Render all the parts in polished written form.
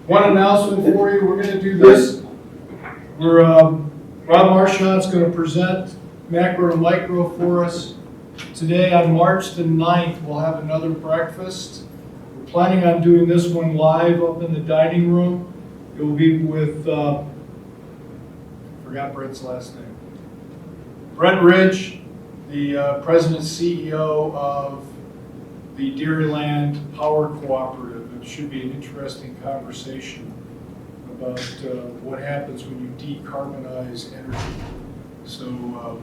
One announcement for you, we're going to do this. Rob Marchant's going to present macro to micro for us. Today on March the 9th, we'll have another breakfast. We're planning on doing this one live up in the dining room. It will be with, forgot Brett's last name. Brett Ridge, the president and CEO of the Dairyland Power Cooperative. It should be an interesting conversation about what happens when you decarbonize energy. So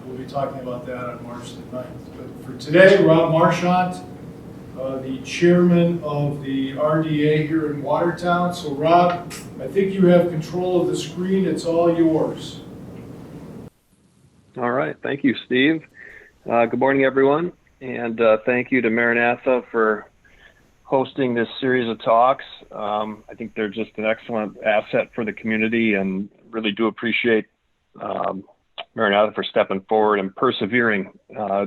we'll be talking about that on March the 9th. But for today, Rob Marchant, the chairman of the RDA here in Watertown. So Rob, I think you have control of the screen. It's all yours. All right. Thank you, Steve. Good morning, everyone. And thank you to Maranatha for hosting this series of talks. I think they're just an excellent asset for the community, and really do appreciate Maranatha for stepping forward and persevering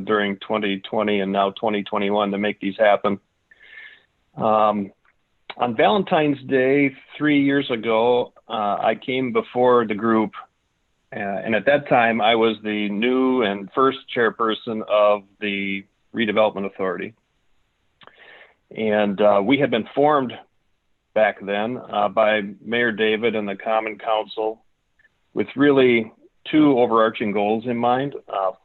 during 2020 and now 2021 to make these happen. On Valentine's Day 3 years ago, I came before the group, and at that time I was the new and first chairperson of the Redevelopment Authority. And we had been formed back then by Mayor David and the Common Council with really two overarching goals in mind.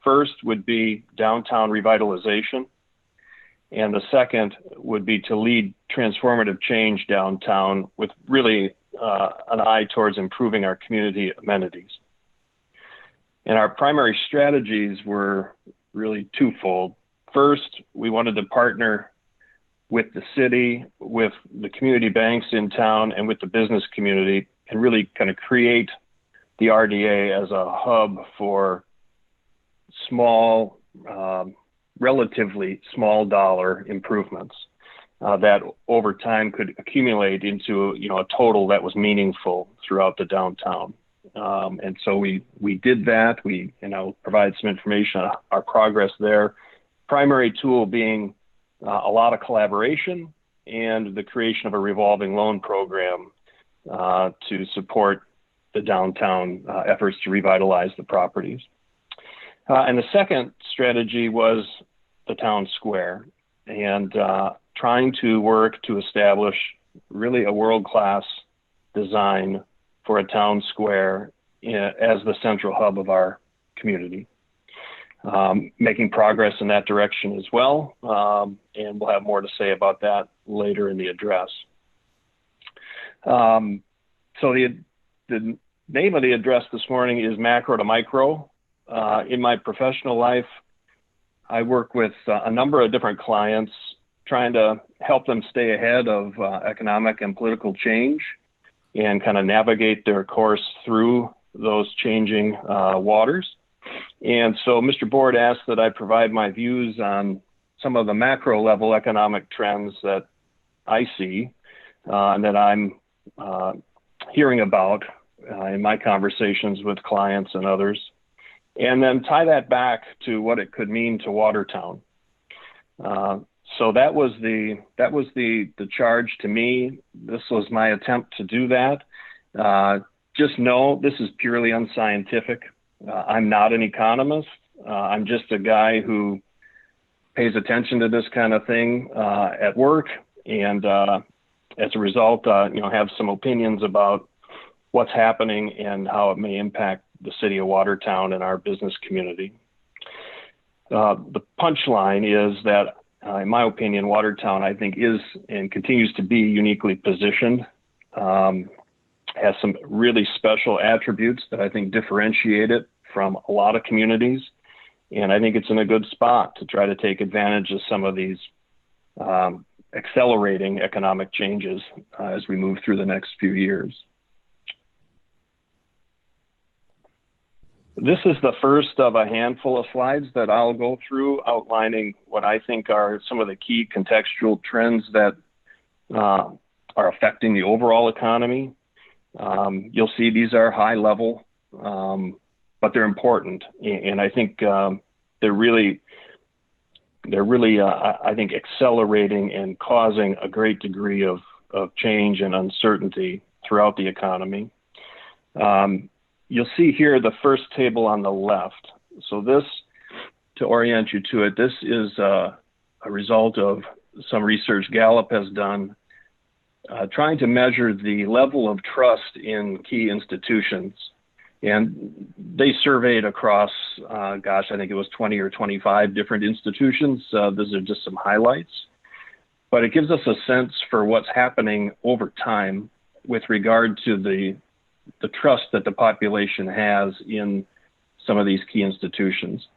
First would be downtown revitalization, and the second would be to lead transformative change downtown with really an eye towards improving our community amenities. And our primary strategies were really twofold. First, we wanted to partner with the city, with the community banks in town, and with the business community, and really kind of create the RDA as a hub for small, relatively small dollar improvements that over time could accumulate into a total that was meaningful throughout the downtown. And so we did that. We provide some information on our progress there. Primary tool being a lot of collaboration and the creation of a revolving loan program to support the downtown efforts to revitalize the properties. And the second strategy was the town square, and trying to work to establish really a world-class design for a town square as the central hub of our community. Making progress in that direction as well, and we'll have more to say about that later in the address. So the name of the address this morning is Macro to Micro. In my professional life, I work with a number of different clients trying to help them stay ahead of economic and political change and kind of navigate their course through those changing waters. And so Mr. Board asked that I provide my views on some of the macro level economic trends that I see and that I'm hearing about in my conversations with clients and others, and then tie that back to what it could mean to Watertown. So that was the charge to me. This was my attempt to do that. Just know this is purely unscientific. I'm not an economist. I'm just a guy who pays attention to this kind of thing at work, and as a result, have some opinions about what's happening and how it may impact the city of Watertown and our business community. The punchline is that, in my opinion, Watertown, I think, is and continues to be uniquely positioned. Has some really special attributes that I think differentiate it from a lot of communities. And I think it's in a good spot to try to take advantage of some of these accelerating economic changes as we move through the next few years. This is the first of a handful of slides that I'll go through outlining what I think are some of the key contextual trends that are affecting the overall economy. You'll see these are high level, but they're important. And I think they're really, I think, accelerating and causing a great degree of change and uncertainty throughout the economy. You'll see here the first table on the left. So this, to orient you to it, this is a result of some research Gallup has done trying to measure the level of trust in key institutions. And they surveyed across, I think it was 20 or 25 different institutions. Those are just some highlights. But it gives us a sense for what's happening over time with regard to the trust that the population has in some of these key institutions.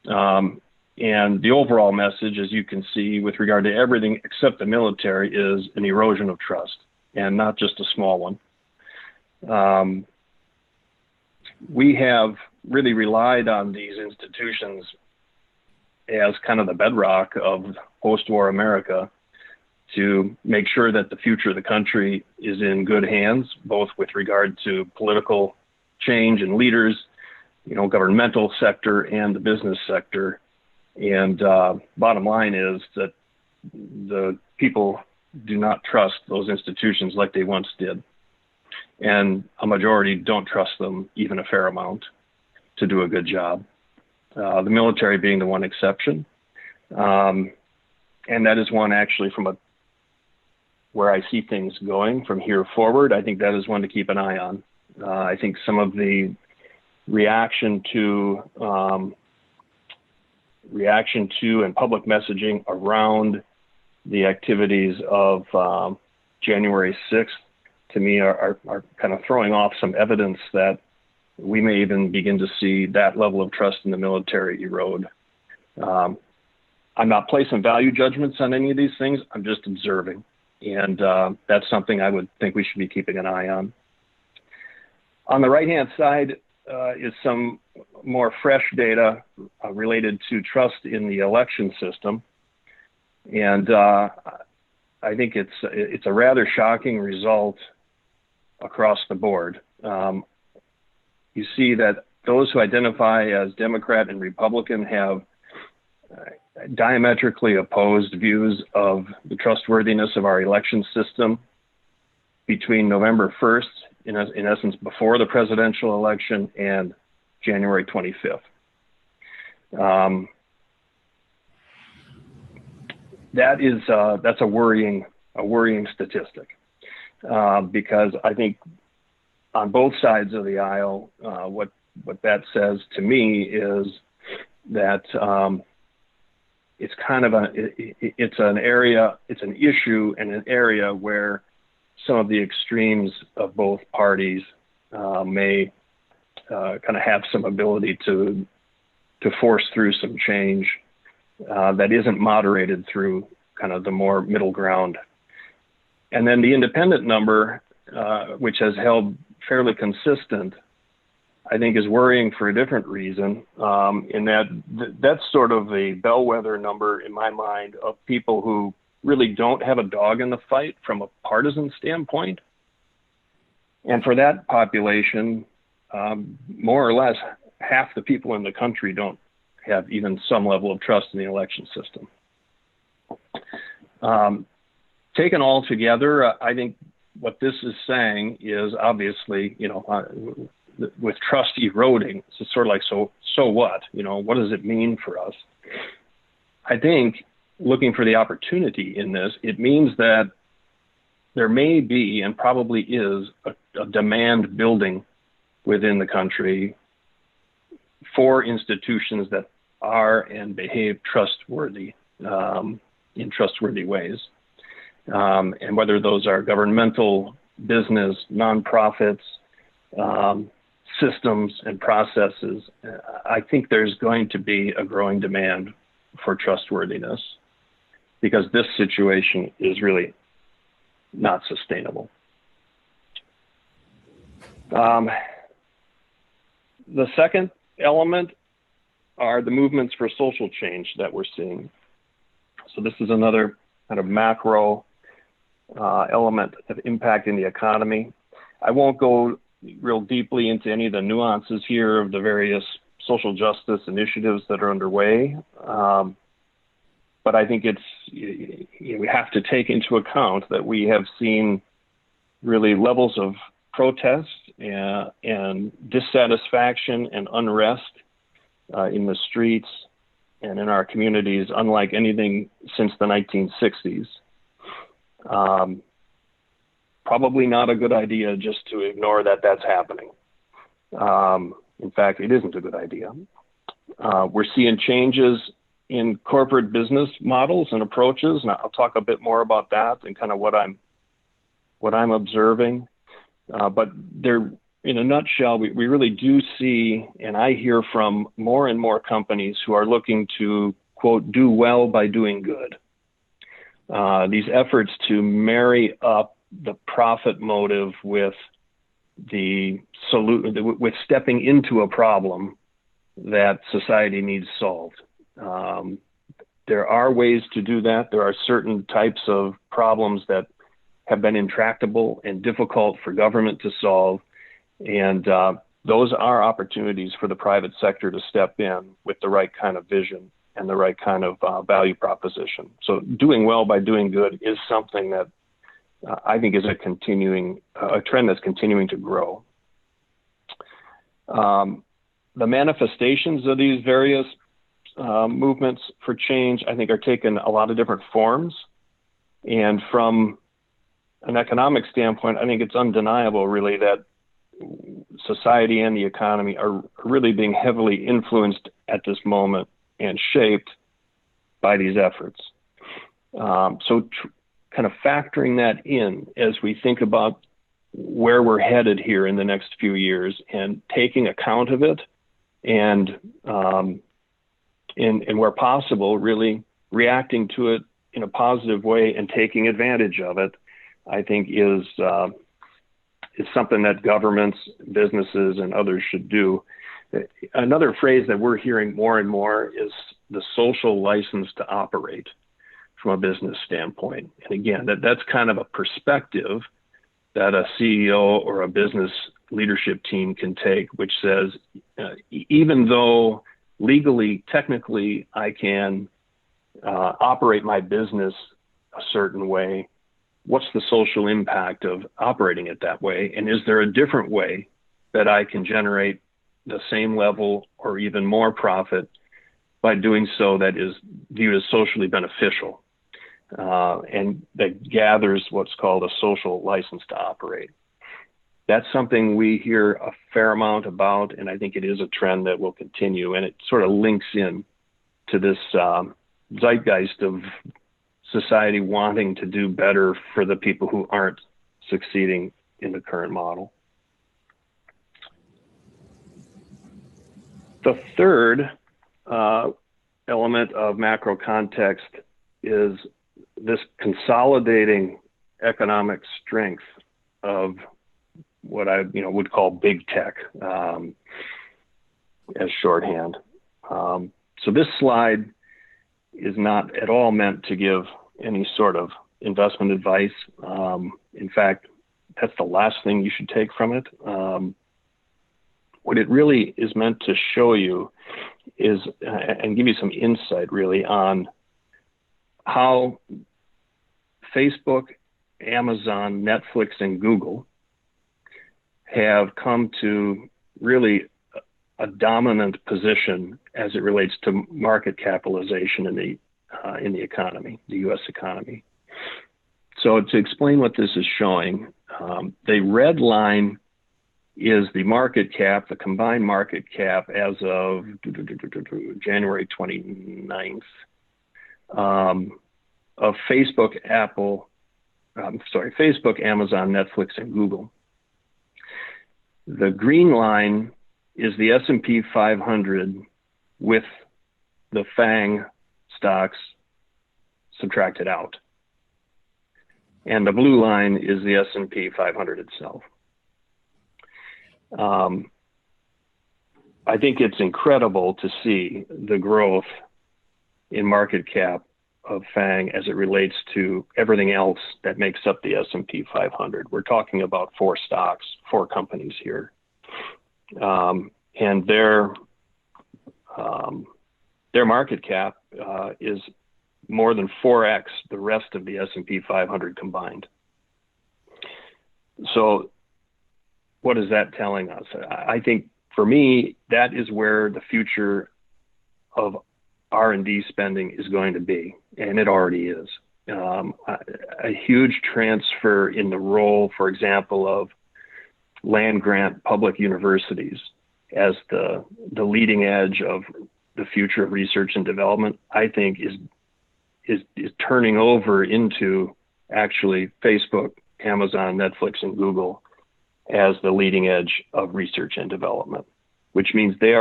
And the overall message, as you can see, with regard to everything except the military, is an erosion of trust, and not just a small one. We have really relied on these institutions as kind of the bedrock of post-war America to make sure that the future of the country is in good hands, both with regard to political change and leaders, governmental sector and the business sector. And bottom line is that the people do not trust those institutions like they once did. And a majority don't trust them even a fair amount to do a good job. The military being the one exception. And that is one actually where I see things going from here forward. I think that is one to keep an eye on. I think some of the reaction to and public messaging around the activities of January 6th, to me, are kind of throwing off some evidence that we may even begin to see that level of trust in the military erode. I'm not placing value judgments on any of these things. I'm just observing. And that's something I would think we should be keeping an eye on. On the right-hand side is some more fresh data related to trust in the election system. And I think it's a rather shocking result across the board. You see that those who identify as Democrat and Republican have diametrically opposed views of the trustworthiness of our election system between November 1st, in essence, before the presidential election, and January 25th. That's a worrying statistic, because I think on both sides of the aisle, what that says to me is that it's kind of it's an issue and an area where some of the extremes of both parties may kind of have some ability to force through some change that isn't moderated through kind of the more middle ground. And then the independent number, which has held fairly consistent, I think is worrying for a different reason, in that that's sort of a bellwether number in my mind of people who really don't have a dog in the fight from a partisan standpoint. And for that population, more or less half the people in the country don't have even some level of trust in the election system. Taken all together, I think what this is saying is obviously, with trust eroding, it's sort of like, so what? What does it mean for us? I think looking for the opportunity in this, it means that there may be and probably is a demand building within the country for institutions that are and behave trustworthy in trustworthy ways. And whether those are governmental, business, nonprofits, systems and processes, I think there's going to be a growing demand for trustworthiness, because this situation is really not sustainable. The second element are the movements for social change that we're seeing. So this is another kind of macro element of impacting the economy. I won't go real deeply into any of the nuances here of the various social justice initiatives that are underway. But I think we have to take into account that we have seen really levels of protest and dissatisfaction and unrest in the streets and in our communities, unlike anything since the 1960s. Probably not a good idea just to ignore that that's happening. In fact, it isn't a good idea. We're seeing changes in corporate business models and approaches, and I'll talk a bit more about that and kind of what I'm observing. But there, in a nutshell, we really do see, and I hear from more and more companies who are looking to, quote, do well by doing good. These efforts to marry up the profit motive with with stepping into a problem that society needs solved. There are ways to do that. There are certain types of problems that have been intractable and difficult for government to solve. And those are opportunities for the private sector to step in with the right kind of vision and the right kind of value proposition. So doing well by doing good is something that I think is a trend that's continuing to grow. The manifestations of these various movements for change, I think, are taking a lot of different forms. And from an economic standpoint, I think it's undeniable, really, that society and the economy are really being heavily influenced at this moment and shaped by these efforts. Kind of factoring that in as we think about where we're headed here in the next few years and taking account of it and where possible, really reacting to it in a positive way and taking advantage of it, I think is something that governments, businesses, and others should do. Another phrase that we're hearing more and more is the social license to operate from a business standpoint. And again, that's kind of a perspective that a CEO or a business leadership team can take, which says, even though legally, technically, I can operate my business a certain way, what's the social impact of operating it that way? And is there a different way that I can generate the same level or even more profit by doing so that is viewed as socially beneficial? And that gathers what's called a social license to operate. That's something we hear a fair amount about, and I think it is a trend that will continue, and it sort of links in to this zeitgeist of society wanting to do better for the people who aren't succeeding in the current model. The third element of macro context is this consolidating economic strength of what I would call big tech as shorthand. So this slide is not at all meant to give any sort of investment advice. In fact, that's the last thing you should take from it. What it really is meant to show you is, and give you some insight really on how Facebook, Amazon, Netflix, and Google have come to really a dominant position as it relates to market capitalization in the economy, the U.S. economy. So to explain what this is showing, the red line is the market cap, the combined market cap as of January 29th of Facebook, Facebook, Amazon, Netflix, and Google. The green line is the S&P 500 with the FANG stocks subtracted out. And the blue line is the S&P 500 itself. I think it's incredible to see the growth in market cap of FANG as it relates to everything else that makes up the S&P 500. We're talking about 4 stocks, 4 companies here. And their market cap is more than 4x the rest of the S&P 500 combined. So what is that telling us? I think for me, that is where the future of R&D spending is going to be, and it already is. A huge transfer in the role, for example, of land grant public universities as the leading edge of the future of research and development, I think is turning over into actually Facebook, Amazon, Netflix, and Google as the leading edge of research and development, which means they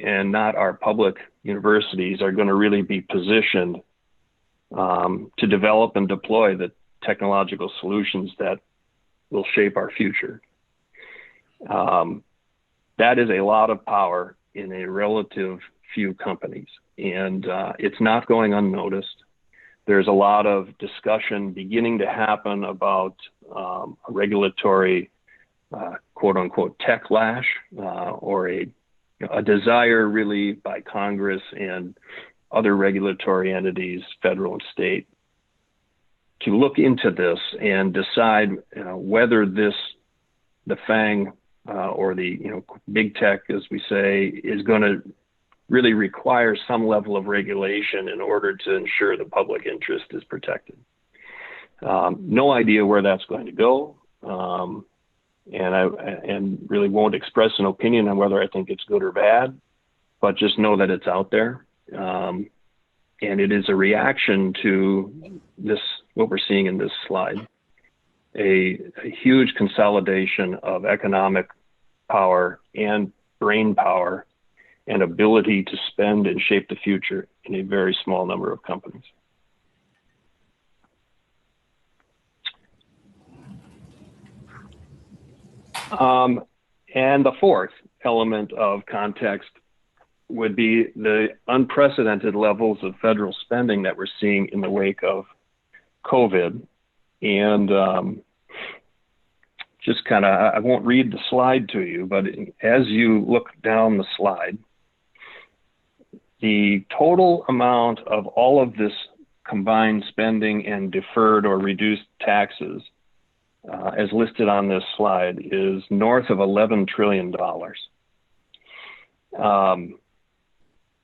and not our public universities are going to really be positioned to develop and deploy the technological solutions that will shape our future. That is a lot of power in a relative few companies, and it's not going unnoticed. There's a lot of discussion beginning to happen about a regulatory quote unquote techlash or a desire really by Congress and other regulatory entities, federal and state, to look into this and decide whether the FANG or the big tech, as we say, is going to really require some level of regulation in order to ensure the public interest is protected. No idea where that's going to go, and really won't express an opinion on whether I think it's good or bad, but just know that it's out there. And it is a reaction to this, what we're seeing in this slide, a huge consolidation of economic power and brain power and ability to spend and shape the future in a very small number of companies. And the fourth element of context would be the unprecedented levels of federal spending that we're seeing in the wake of COVID. And just kind of, I won't read the slide to you, but as you look down the slide, the total amount of all of this combined spending and deferred or reduced taxes, as listed on this slide, is north of $11 trillion.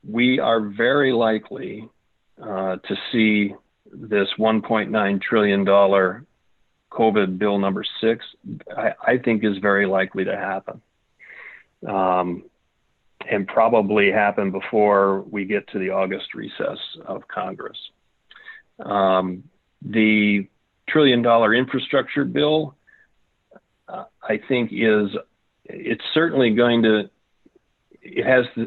We are very likely to see this $1.9 trillion COVID bill number 6, I think is very likely to happen. And probably happen before we get to the August recess of Congress. The $1 trillion infrastructure bill, I think it's certainly going to,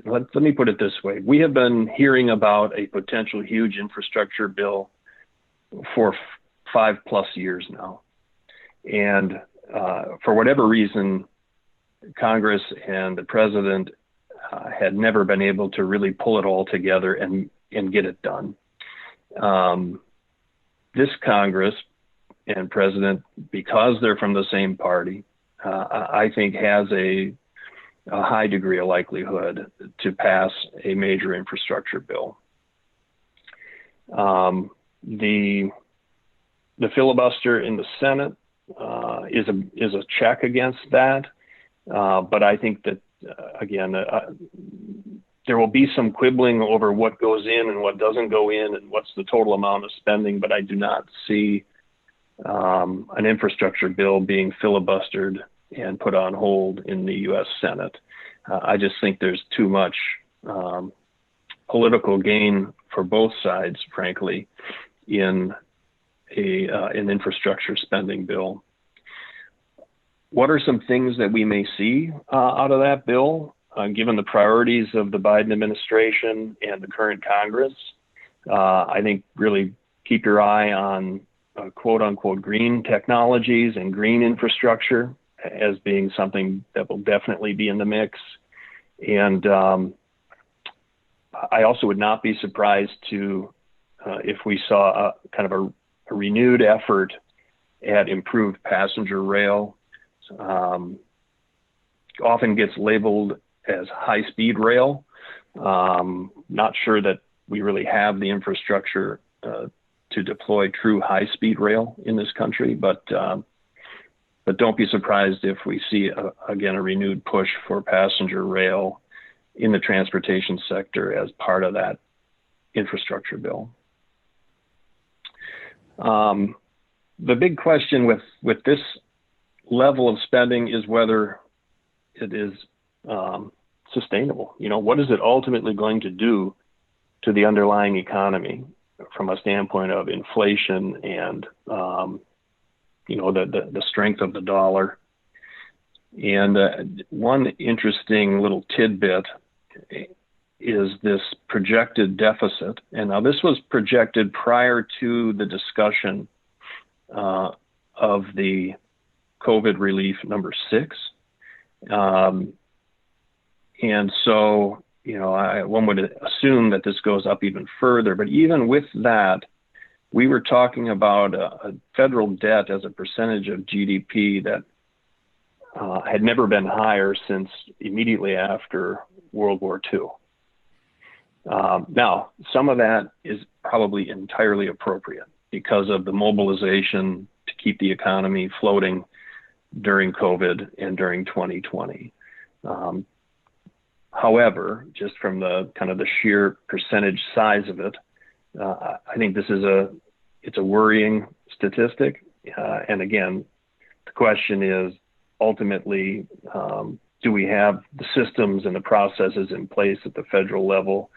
let me put it this way. We have been hearing about a potential huge infrastructure bill for 5+ years now. And for whatever reason, Congress and the president had never been able to really pull it all together and get it done. This Congress and president, because they're from the same party, I think has a high degree of likelihood to pass a major infrastructure bill. The filibuster in the Senate is a check against that, but I think that again, there will be some quibbling over what goes in and what doesn't go in and what's the total amount of spending, but I do not see an infrastructure bill being filibustered and put on hold in the U.S. Senate. I just think there's too much political gain for both sides, frankly, in an infrastructure spending bill. What are some things that we may see out of that bill, given the priorities of the Biden administration and the current Congress? I think really keep your eye on quote unquote green technologies and green infrastructure as being something that will definitely be in the mix. And I also would not be surprised to if we saw a kind of a renewed effort at improved passenger rail. Often gets labeled as high-speed rail. Not sure that we really have the infrastructure to deploy true high-speed rail in this country, but but don't be surprised if we see, again, a renewed push for passenger rail in the transportation sector as part of that infrastructure bill. The big question with this level of spending is whether it is sustainable. What is it ultimately going to do to the underlying economy from a standpoint of inflation and the strength of the dollar? And one interesting little tidbit is this projected deficit. And now this was projected prior to the discussion of the COVID relief number 6. And so, one would assume that this goes up even further. But even with that, we were talking about a federal debt as a percentage of GDP that had never been higher since immediately after World War II. Now, some of that is probably entirely appropriate because of the mobilization to keep the economy floating during COVID and during 2020. However, just from the sheer percentage size of it, I think it's a worrying statistic. And again, the question is ultimately, do we have the systems and the processes in place at the federal level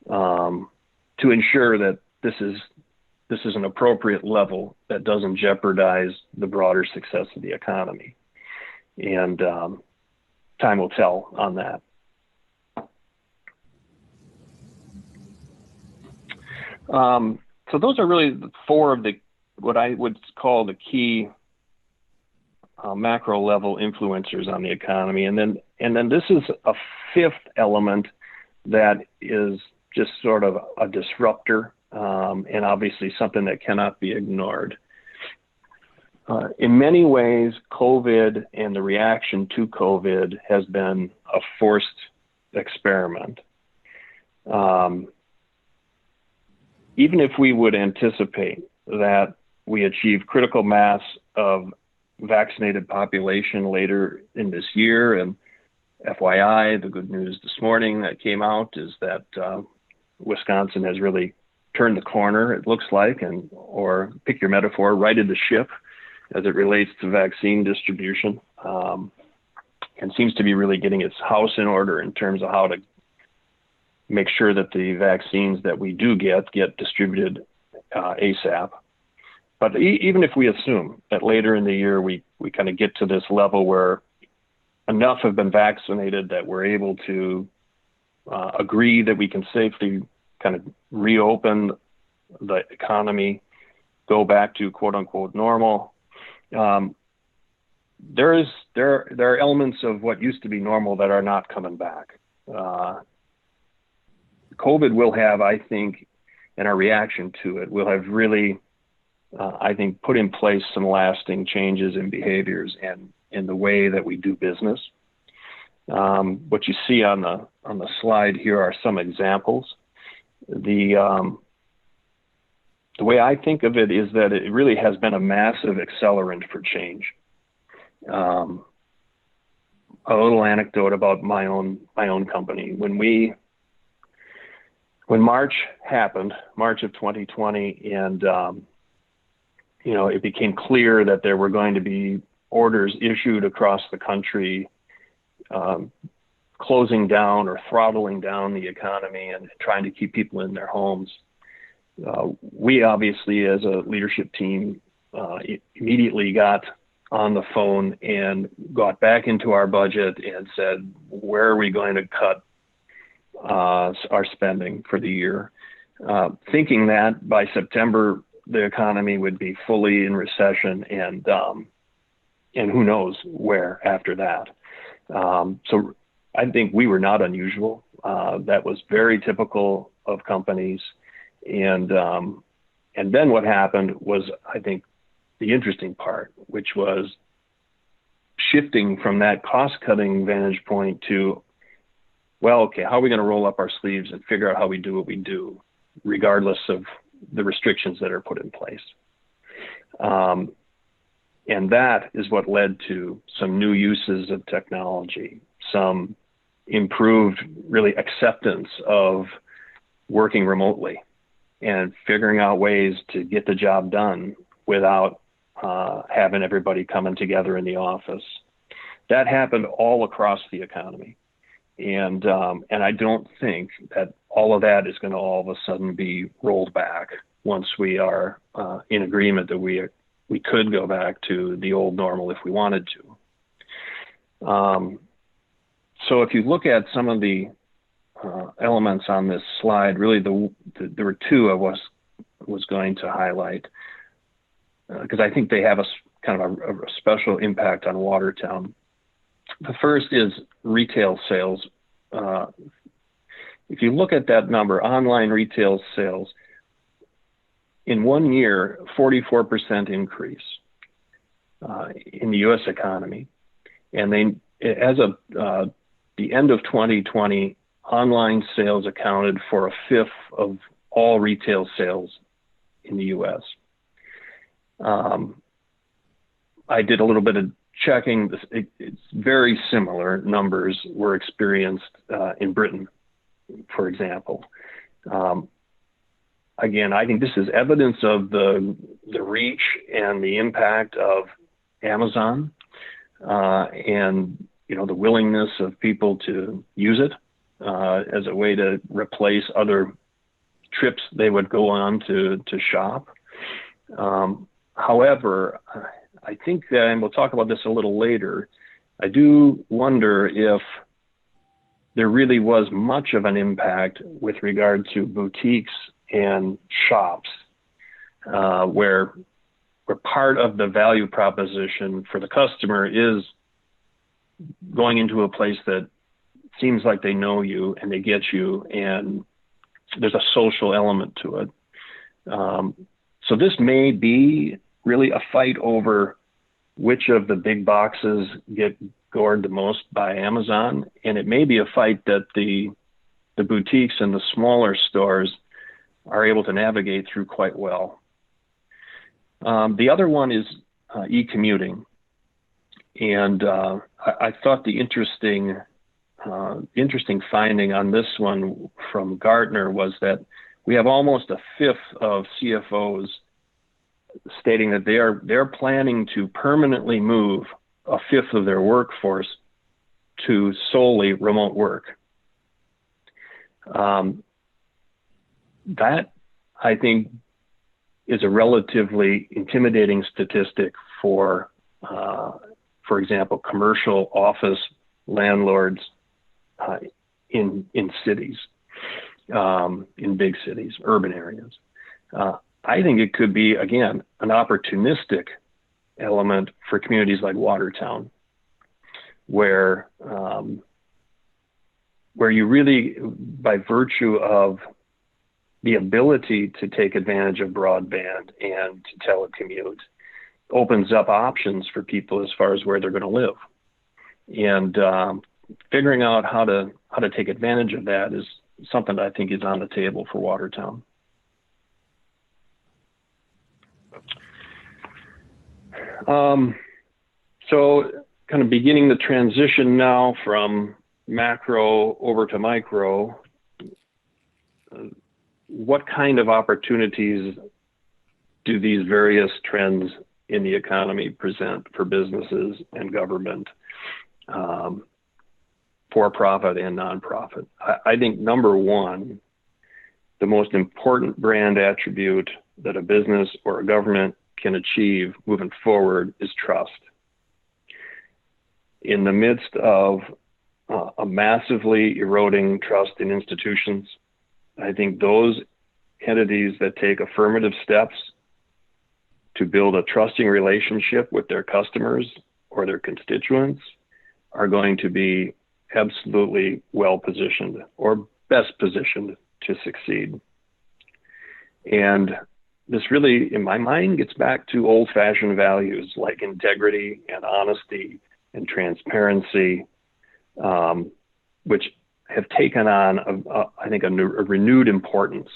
to ensure that this is an appropriate level that doesn't jeopardize the broader success of the economy? And time will tell on that. So those are really 4 of what I would call the key macro level influencers on the economy. And then this is a 5th element that is just sort of a disruptor, and obviously something that cannot be ignored. In many ways, COVID and the reaction to COVID has been a forced experiment. Even if we would anticipate that we achieve critical mass of vaccinated population later in this year, and FYI, the good news this morning that came out is that Wisconsin has really turned the corner, it looks like, or pick your metaphor, righted the ship as it relates to vaccine distribution, and seems to be really getting its house in order in terms of how to make sure that the vaccines that we do get distributed ASAP. But even if we assume that later in the year we kind of get to this level where enough have been vaccinated that we're able to agree that we can safely kind of reopen the economy, go back to quote unquote normal, there are elements of what used to be normal that are not coming back. COVID will have, I think, and our reaction to it will have really, I think, put in place some lasting changes in behaviors and in the way that we do business. What you see on the slide here are some examples. The way I think of it is that it really has been a massive accelerant for change. A little anecdote about my own company. When March happened, March of 2020, and it became clear that there were going to be orders issued across the country, closing down or throttling down the economy and trying to keep people in their homes. We obviously, as a leadership team, immediately got on the phone and got back into our budget and said, where are we going to cut our spending for the year, thinking that by September the economy would be fully in recession, and who knows where after that. So I think we were not unusual. That was very typical of companies, and then what happened was, I think, the interesting part, which was shifting from that cost-cutting vantage point to, well, okay, how are we going to roll up our sleeves and figure out how we do what we do, regardless of the restrictions that are put in place? And that is what led to some new uses of technology, some improved really acceptance of working remotely and figuring out ways to get the job done without having everybody coming together in the office. That happened all across the economy. And I don't think that all of that is going to all of a sudden be rolled back once we are in agreement that we could go back to the old normal if we wanted to. So if you look at some of the elements on this slide, really there were two I was going to highlight because I think they have a kind of a special impact on Watertown. The first is retail sales. If you look at that number, online retail sales, in 1 year, 44% increase in the U.S. economy. And as of the end of 2020, online sales accounted for a fifth of all retail sales in the U.S. I did a little bit of checking. It's very similar numbers were experienced in Britain, for example. Again, I think this is evidence of the reach and the impact of Amazon, and the willingness of people to use it as a way to replace other trips they would go on to shop. However, I think that, and we'll talk about this a little later, I do wonder if there really was much of an impact with regard to boutiques and shops, where part of the value proposition for the customer is going into a place that seems like they know you and they get you, and there's a social element to it. So this may be really a fight over which of the big boxes get gored the most by Amazon, and it may be a fight that the boutiques and the smaller stores are able to navigate through quite well. The other one is e-commuting, and I thought the interesting finding on this one from Gartner was that we have almost a fifth of CFOs stating that they're planning to permanently move a fifth of their workforce to solely remote work. That, I think, is a relatively intimidating statistic for example, commercial office landlords in cities, in big cities, urban areas. I think it could be, again, an opportunistic element for communities like Watertown, where you really, by virtue of the ability to take advantage of broadband and to telecommute, opens up options for people as far as where they're going to live. And figuring out how to take advantage of that is something that I think is on the table for Watertown. So kind of beginning the transition now from macro over to micro, what kind of opportunities do these various trends in the economy present for businesses and government, for-profit and nonprofit? I think number one, the most important brand attribute that a business or a government can achieve moving forward is trust. In the midst of a massively eroding trust in institutions, I think those entities that take affirmative steps to build a trusting relationship with their customers or their constituents are going to be absolutely well positioned or best positioned to succeed. And this really, in my mind, gets back to old-fashioned values like integrity and honesty and transparency, which have taken on, I think, a renewed importance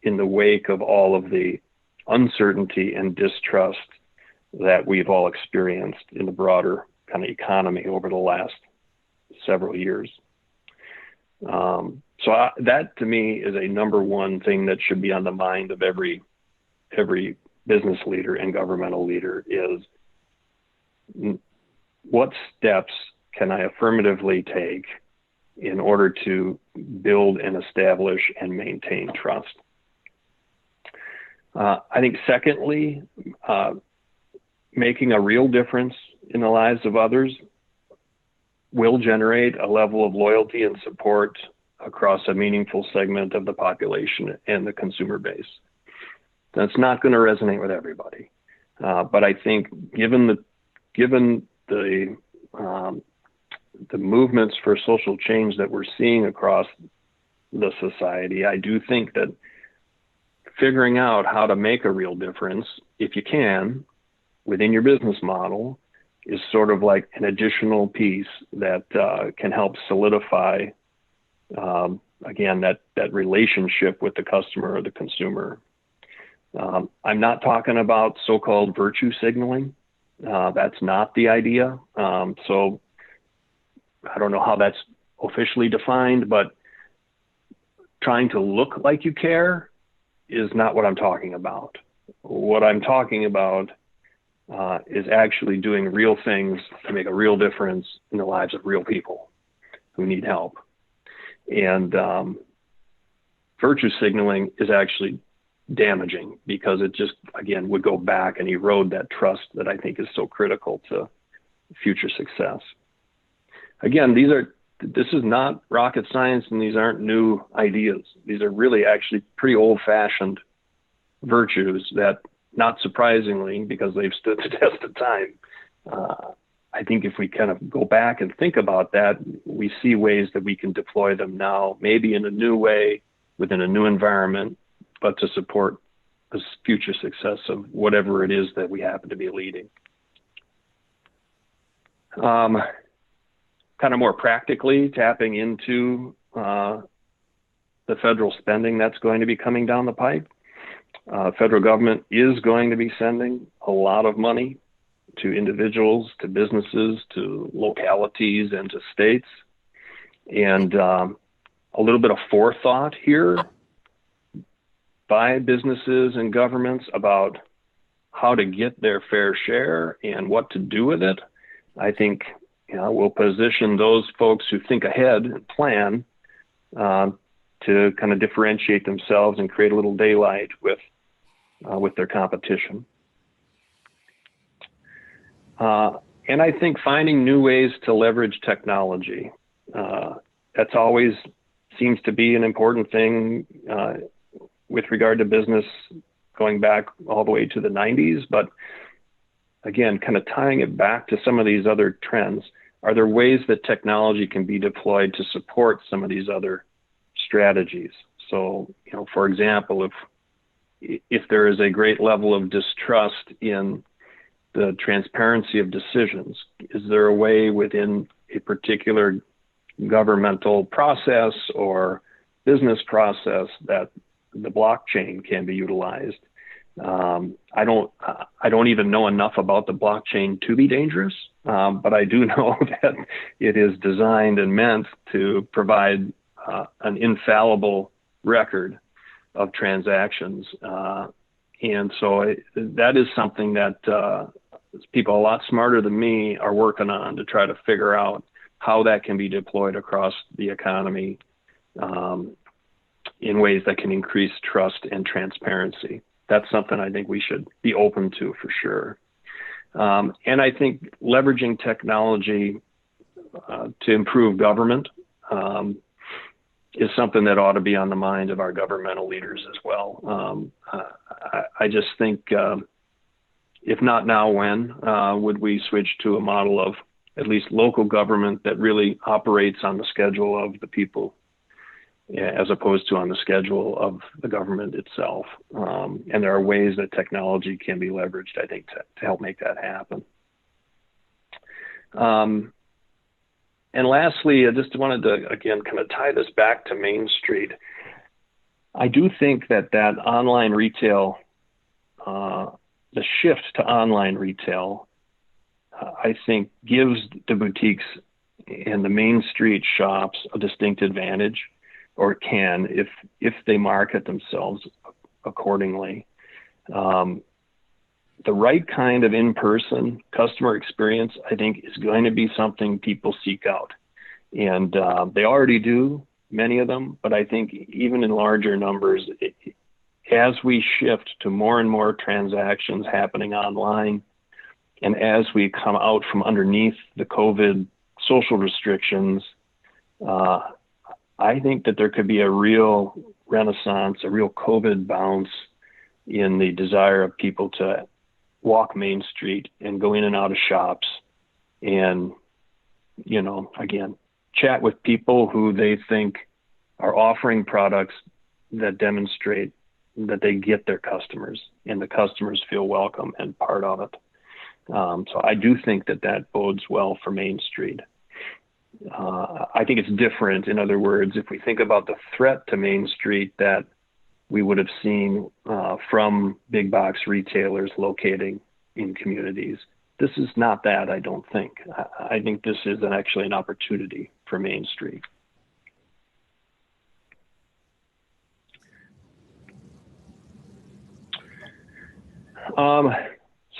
in the wake of all of the uncertainty and distrust that we've all experienced in the broader kind of economy over the last several years. That to me is a number one thing that should be on the mind of every business leader and governmental leader is what steps can I affirmatively take in order to build and establish and maintain trust. I think secondly, making a real difference in the lives of others will generate a level of loyalty and support across a meaningful segment of the population and the consumer base. That's not going to resonate with everybody, but I think given the movements for social change that we're seeing across the society, I do think that figuring out how to make a real difference, if you can, within your business model, is sort of like an additional piece that can help solidify, again, that relationship with the customer or the consumer. I'm not talking about so-called virtue signaling. That's not the idea. So I don't know how that's officially defined, but trying to look like you care is not what I'm talking about. What I'm talking about is actually doing real things to make a real difference in the lives of real people who need help. And virtue signaling is actually damaging because it just, again, would go back and erode that trust that I think is so critical to future success. Again, this is not rocket science and these aren't new ideas. These are really actually pretty old-fashioned virtues that, not surprisingly, because they've stood the test of time, I think if we kind of go back and think about that, we see ways that we can deploy them now, maybe in a new way, within a new environment, but to support the future success of whatever it is that we happen to be leading. Kind of more practically tapping into the federal spending that's going to be coming down the pipe. Federal government is going to be sending a lot of money to individuals, to businesses, to localities, and to states. And a little bit of forethought here by businesses and governments about how to get their fair share and what to do with it, I think will position those folks who think ahead and plan to kind of differentiate themselves and create a little daylight with their competition. And I think finding new ways to leverage technology, that's always seems to be an important thing with regard to business going back all the way to the 90s. But again, kind of tying it back to some of these other trends, are there ways that technology can be deployed to support some of these other strategies? So, for example, if there is a great level of distrust in the transparency of decisions, is there a way within a particular governmental process or business process that the blockchain can be utilized? I don't even know enough about the blockchain to be dangerous, but I do know that it is designed and meant to provide an infallible record of transactions. And so that is something that people a lot smarter than me are working on to try to figure out how that can be deployed across the economy in ways that can increase trust and transparency. That's something I think we should be open to for sure. And I think leveraging technology to improve government is something that ought to be on the mind of our governmental leaders as well. I just think, if not now, when would we switch to a model of at least local government that really operates on the schedule of the people, as opposed to on the schedule of the government itself? And there are ways that technology can be leveraged, I think, to help make that happen. And lastly, I just wanted to, again, kind of tie this back to Main Street. I do think that online retail the shift to online retail, I think, gives the boutiques and the main street shops a distinct advantage, or can, if they market themselves accordingly. The right kind of in-person customer experience, I think, is going to be something people seek out. And they already do, many of them, but I think even in larger numbers, as we shift to more and more transactions happening online, and as we come out from underneath the COVID social restrictions, I think that there could be a real renaissance, a real COVID bounce in the desire of people to walk Main Street and go in and out of shops and, again, chat with people who they think are offering products that demonstrate that they get their customers and the customers feel welcome and part of it. So I do think that bodes well for Main Street. I think it's different. In other words, if we think about the threat to Main Street that we would have seen from big box retailers locating in communities, this is not that, I don't think. I think this is actually an opportunity for Main Street.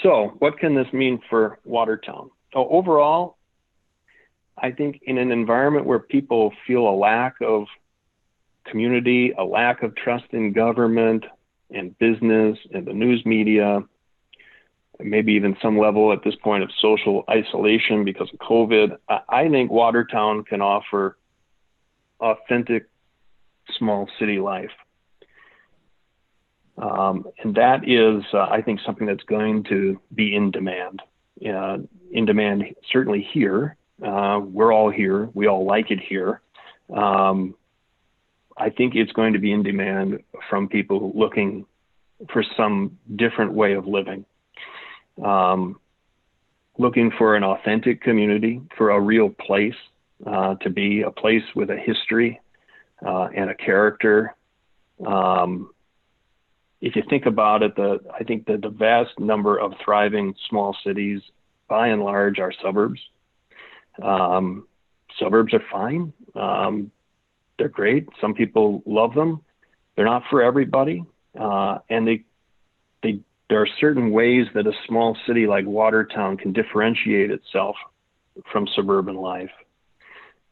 So what can this mean for Watertown? Overall, I think in an environment where people feel a lack of community, a lack of trust in government and business and the news media, maybe even some level at this point of social isolation because of COVID, I think Watertown can offer authentic small city life. And that is, I think, something that's going to be in demand. In demand, certainly here. We're all here. We all like it here. I think it's going to be in demand from people looking for some different way of living. Looking for an authentic community, for a real place, to be a place with a history and a character. If you think about it, I think that the vast number of thriving small cities, by and large, are suburbs. Suburbs are fine. They're great. Some people love them. They're not for everybody. And there are certain ways that a small city like Watertown can differentiate itself from suburban life.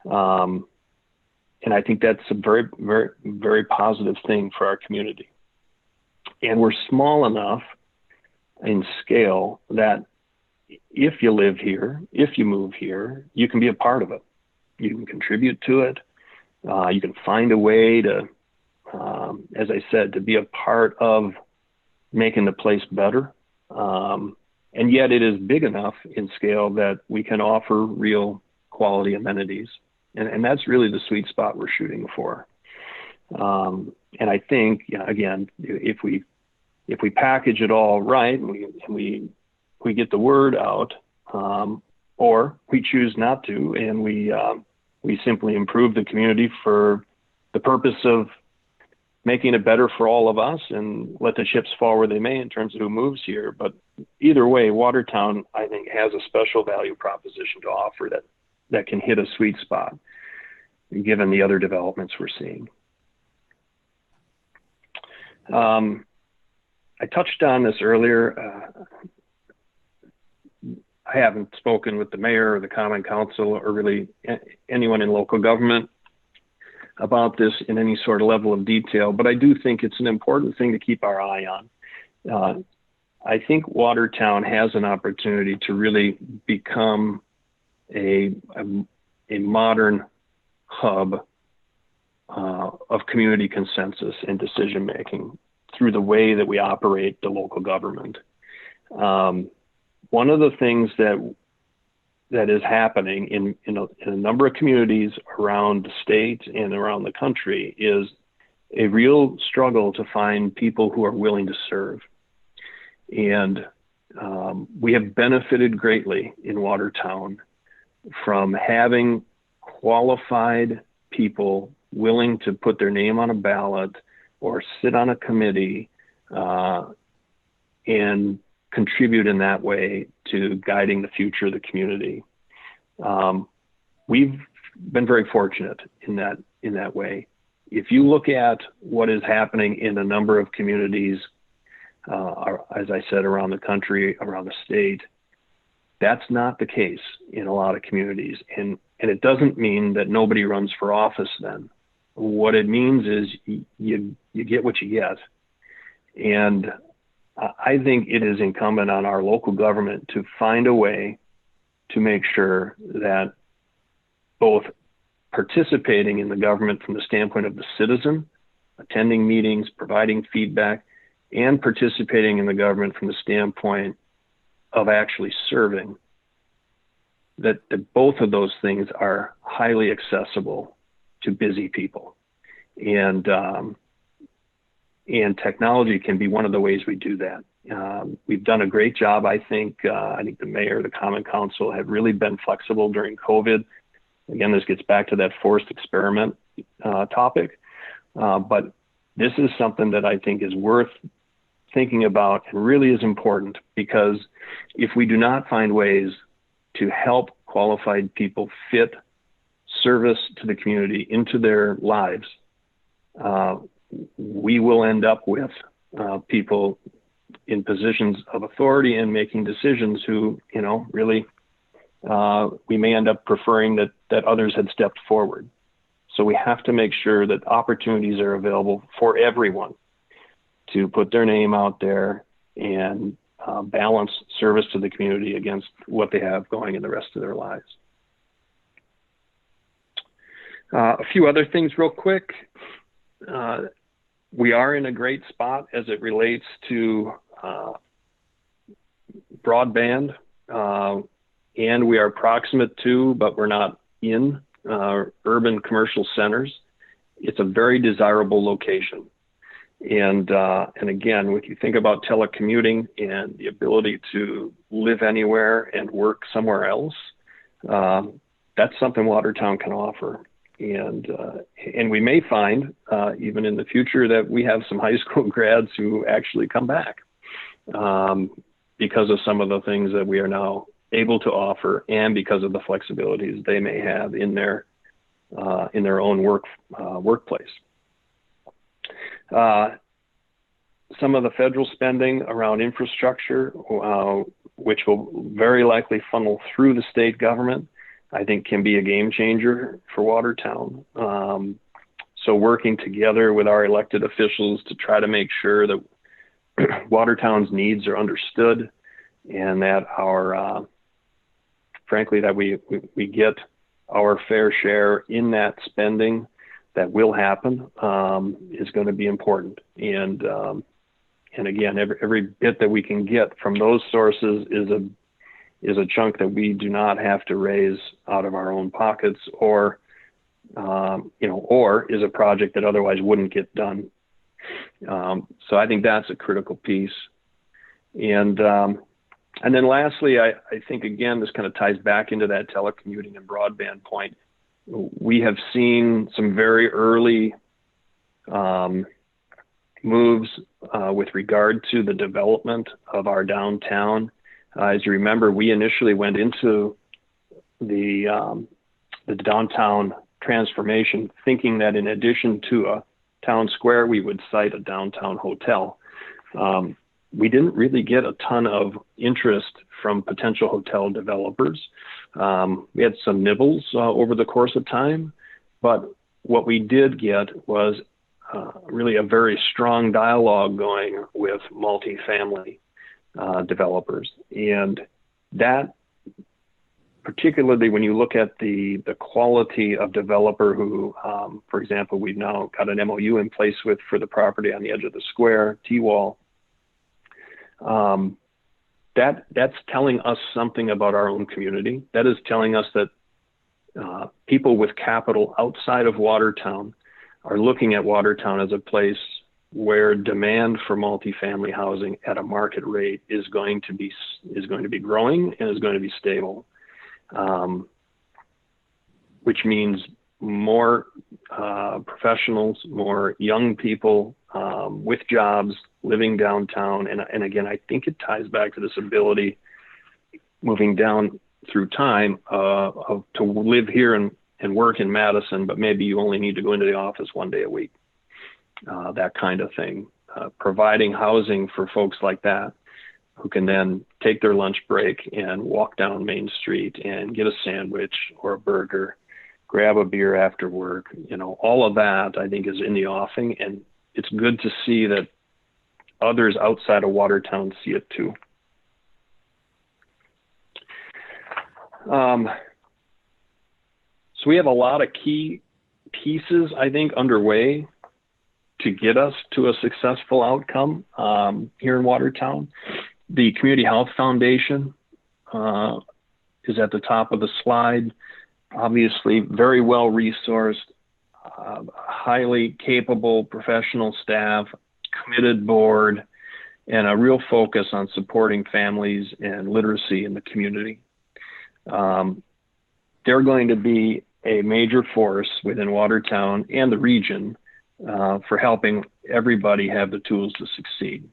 And I think that's a very, very, very positive thing for our community. And we're small enough in scale that if you live here, if you move here, you can be a part of it. You can contribute to it. You can find a way to, as I said, to be a part of making the place better. And yet it is big enough in scale that we can offer real quality amenities. And that's really the sweet spot we're shooting for. And I think, again, if we package it all right and we get the word out, or we choose not to, and we simply improve the community for the purpose of making it better for all of us and let the chips fall where they may in terms of who moves here. But either way, Watertown, I think, has a special value proposition to offer that can hit a sweet spot given the other developments we're seeing. I touched on this earlier. I haven't spoken with the mayor or the common council or really anyone in local government about this in any sort of level of detail, but I do think it's an important thing to keep our eye on. I think Watertown has an opportunity to really become a modern hub of community consensus and decision making through the way that we operate the local government. One of the things that is happening in a number of communities around the state and around the country is a real struggle to find people who are willing to serve. And we have benefited greatly in Watertown from having qualified people willing to put their name on a ballot or sit on a committee and contribute in that way to guiding the future of the community. We've been very fortunate in that way. If you look at what is happening in a number of communities, as I said, around the country, around the state, that's not the case in a lot of communities. And it doesn't mean that nobody runs for office then. What it means is you get what you get. And I think it is incumbent on our local government to find a way to make sure that both participating in the government from the standpoint of the citizen, attending meetings, providing feedback, and participating in the government from the standpoint of actually serving, that both of those things are highly accessible to busy people. And technology can be one of the ways we do that. We've done a great job, I think. I think the mayor, the Common Council have really been flexible during COVID. Again, this gets back to that forced experiment topic. But this is something that I think is worth thinking about and really is important, because if we do not find ways to help qualified people fit service to the community into their lives, we will end up with people in positions of authority and making decisions who, really, we may end up preferring that others had stepped forward. So we have to make sure that opportunities are available for everyone to put their name out there and balance service to the community against what they have going in the rest of their lives. A few other things real quick. We are in a great spot as it relates to broadband, and we are proximate to, but we're not in urban commercial centers. It's a very desirable location. And again, if you think about telecommuting and the ability to live anywhere and work somewhere else, that's something Watertown can offer. And we may find, even in the future, that we have some high school grads who actually come back because of some of the things that we are now able to offer, and because of the flexibilities they may have in their own workplace. Some of the federal spending around infrastructure, which will very likely funnel through the state government, I think can be a game changer for Watertown. So working together with our elected officials to try to make sure that Watertown's needs are understood, and that frankly, that we get our fair share in that spending that will happen, is going to be important. And again, every bit that we can get from those sources is a chunk that we do not have to raise out of our own pockets, or is a project that otherwise wouldn't get done. So I think that's a critical piece. And then lastly, I think, again, this kind of ties back into that telecommuting and broadband point. We have seen some very early moves with regard to the development of our downtown. As you remember, we initially went into the downtown transformation thinking that in addition to a town square, we would site a downtown hotel. We didn't really get a ton of interest from potential hotel developers. We had some nibbles over the course of time, but what we did get was really a very strong dialogue going with multifamily developers. And that, particularly when you look at the quality of developer who, for example, we've now got an MOU in place with for the property on the edge of the square, T-Wall, that's telling us something about our own community. That is telling us that people with capital outside of Watertown are looking at Watertown as a place where demand for multifamily housing at a market rate is going to be growing and is going to be stable, which means more professionals, more young people with jobs living downtown. And again, I think it ties back to this ability moving down through time to live here and work in Madison, but maybe you only need to go into the office one day a week, that kind of thing. Providing housing for folks like that who can then take their lunch break and walk down Main Street and get a sandwich or a burger, grab a beer after work. All of that I think is in the offing, and it's good to see that others outside of Watertown see it too. So we have a lot of key pieces, I think, underway to get us to a successful outcome here in Watertown. The Community Health Foundation is at the top of the slide. Obviously, very well resourced, highly capable professional staff, committed board, and a real focus on supporting families and literacy in the community. They're going to be a major force within Watertown and the region for helping everybody have the tools to succeed.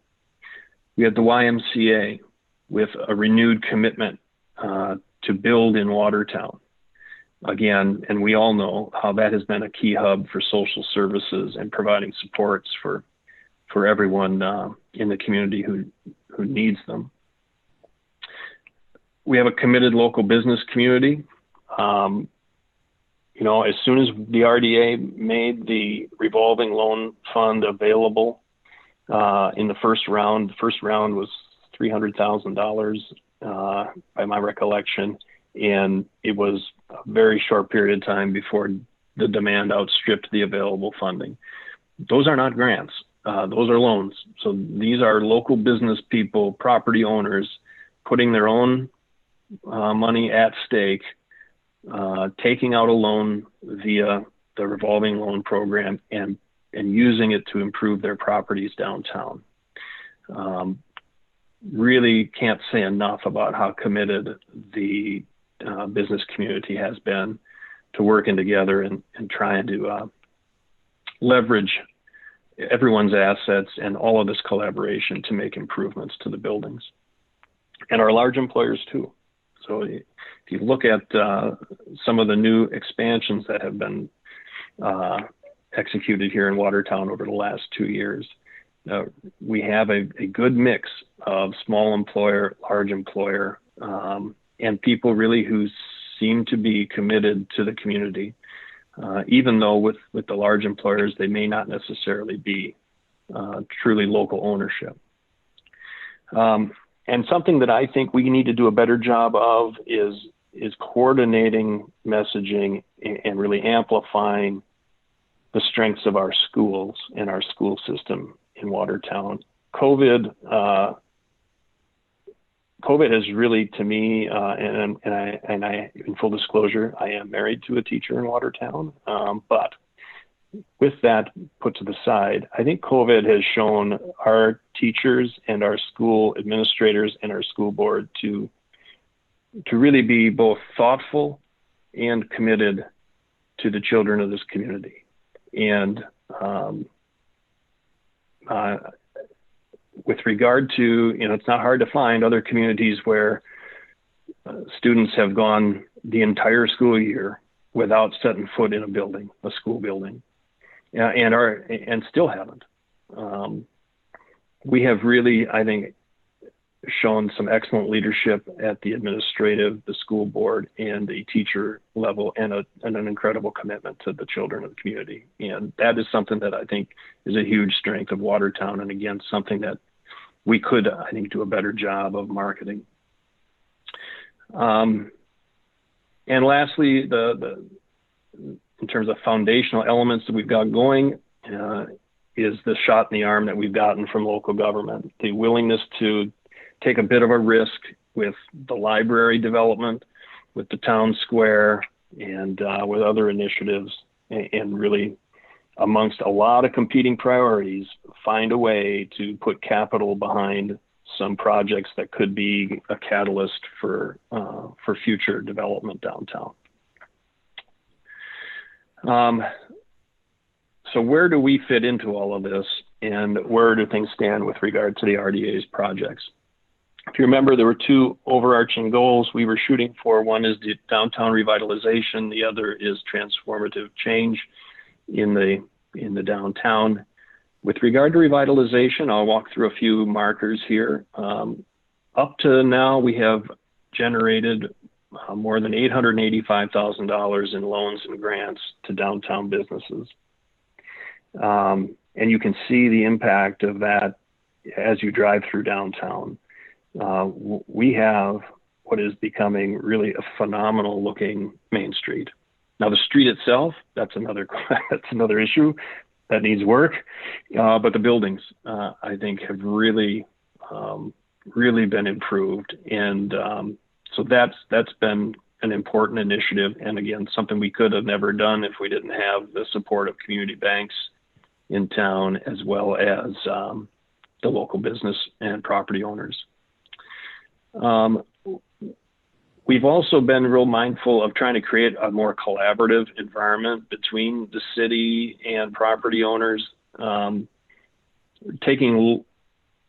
We have the YMCA with a renewed commitment to build in Watertown. Again, and we all know how that has been a key hub for social services and providing supports for everyone in the community who needs them. We have a committed local business community. As soon as the RDA made the revolving loan fund available in the first round was $300,000 by my recollection, and it was a very short period of time before the demand outstripped the available funding. Those are not grants. Those are loans. So these are local business people, property owners, putting their own money at stake, taking out a loan via the revolving loan program and using it to improve their properties downtown. Really can't say enough about how committed the business community has been to working together and trying to leverage everyone's assets and all of this collaboration to make improvements to the buildings. And our large employers too. So if you look at some of the new expansions that have been executed here in Watertown over the last 2 years, we have a good mix of small employer, large employer, and people really who seem to be committed to the community, even though with the large employers, they may not necessarily be truly local ownership. And something that I think we need to do a better job of is coordinating messaging and really amplifying the strengths of our schools and our school system in Watertown. COVID has really, to me, and I, in full disclosure, I am married to a teacher in Watertown, but with that put to the side, I think COVID has shown our teachers and our school administrators and our school board to really be both thoughtful and committed to the children of this community. And with regard to, it's not hard to find other communities where students have gone the entire school year without setting foot in a school building. And still haven't. We have really, I think, shown some excellent leadership at the administrative, the school board, and the teacher level, and an incredible commitment to the children of the community. And that is something that I think is a huge strength of Watertown, and again, something that we could, I think, do a better job of marketing. And lastly, in terms of foundational elements that we've got going, is the shot in the arm that we've gotten from local government, the willingness to take a bit of a risk with the library development, with the town square, and with other initiatives, and really, amongst a lot of competing priorities, find a way to put capital behind some projects that could be a catalyst for future development downtown. Um, so where do we fit into all of this, and where do things stand with regard to the RDA's projects? If you remember, there were two overarching goals we were shooting for. One is the downtown revitalization. The other is transformative change in the downtown. With regard to revitalization, I'll walk through a few markers here. Up to now, we have generated more than $885,000 in loans and grants to downtown businesses. And you can see the impact of that as you drive through downtown. We have what is becoming really a phenomenal looking Main Street. Now the street itself, that's another issue that needs work. But the buildings, I think, have really been improved. And so that's been an important initiative. And again, something we could have never done if we didn't have the support of community banks in town, as well as the local business and property owners. We've also been real mindful of trying to create a more collaborative environment between the city and property owners, taking,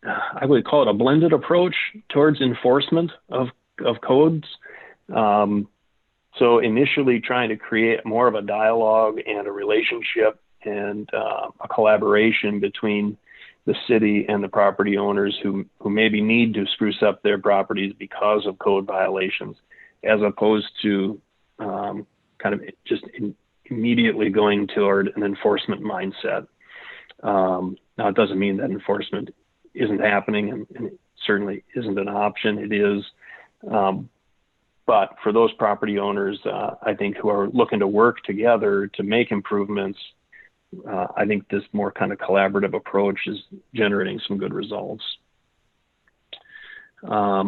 I would call it a blended approach towards enforcement of codes. So initially trying to create more of a dialogue and a relationship and a collaboration between the city and the property owners who maybe need to spruce up their properties because of code violations, as opposed to kind of just immediately going toward an enforcement mindset. Now, it doesn't mean that enforcement isn't happening, and it certainly isn't an option. It is. But for those property owners, I think, who are looking to work together to make improvements, I think this more kind of collaborative approach is generating some good results. Yeah,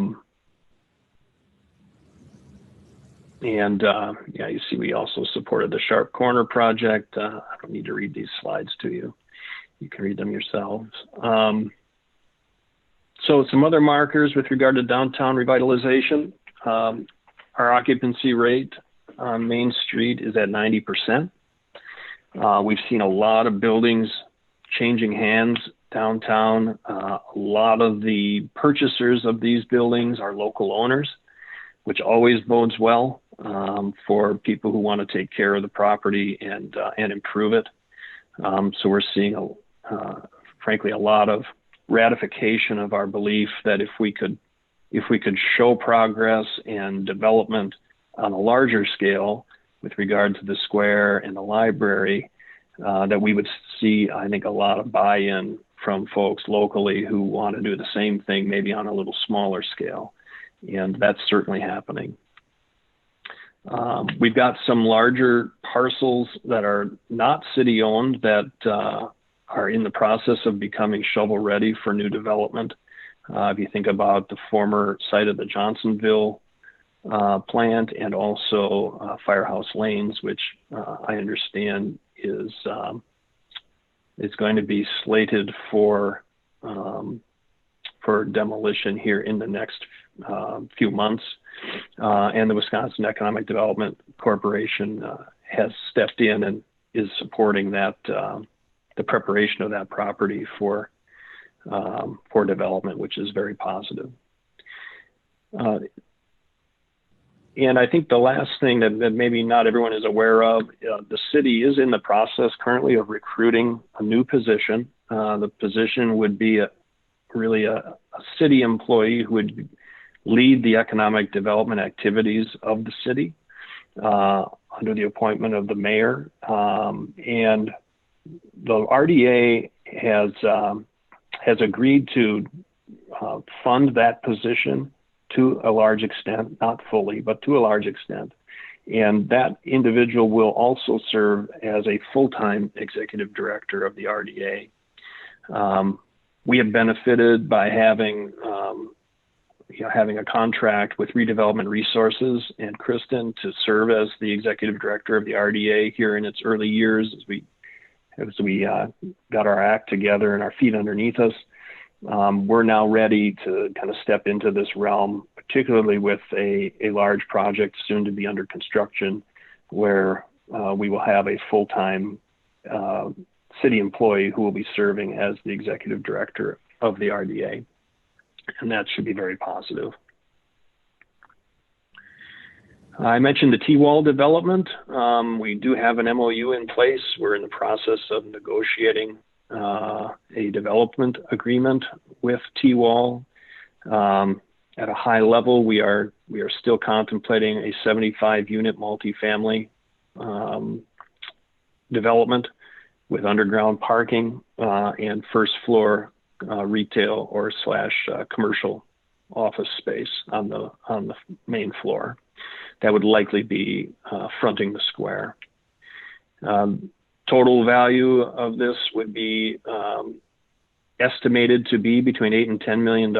you see, we also supported the Sharp Corner project. I don't need to read these slides to you. You can read them yourselves. So some other markers with regard to downtown revitalization. Our occupancy rate on Main Street is at 90%. We've seen a lot of buildings changing hands downtown. A lot of the purchasers of these buildings are local owners, which always bodes well for people who want to take care of the property and improve it. So we're seeing, frankly, a lot of ratification of our belief that if we could show progress and development on a larger scale with regard to the square and the library, that we would see, I think, a lot of buy-in from folks locally who want to do the same thing, maybe on a little smaller scale. And that's certainly happening. We've got some larger parcels that are not city-owned that are in the process of becoming shovel-ready for new development. If you think about the former site of the Johnsonville plant, and also Firehouse Lanes, which I understand is going to be slated for demolition here in the next few months. And the Wisconsin Economic Development Corporation has stepped in and is supporting that, the preparation of that property for development, which is very positive. And I think the last thing that maybe not everyone is aware of, the city is in the process currently of recruiting a new position. The position would be really a city employee who would lead the economic development activities of the city under the appointment of the mayor. And the RDA has agreed to fund that position to a large extent, not fully, but to a large extent. And that individual will also serve as a full-time executive director of the RDA. We have benefited by having a contract with Redevelopment Resources and Kristen to serve as the executive director of the RDA here in its early years as we got our act together and our feet underneath us. We're now ready to kind of step into this realm, particularly with a large project soon to be under construction, where we will have a full-time city employee who will be serving as the executive director of the RDA. And that should be very positive. I mentioned the T-wall development. We do have an MOU in place. We're in the process of negotiating a development agreement with T-wall. At a high level, we are still contemplating a 75-unit multifamily development with underground parking and first floor retail or commercial office space on the main floor. That would likely be fronting the square. Total value of this would be estimated to be between $8 and $10 million.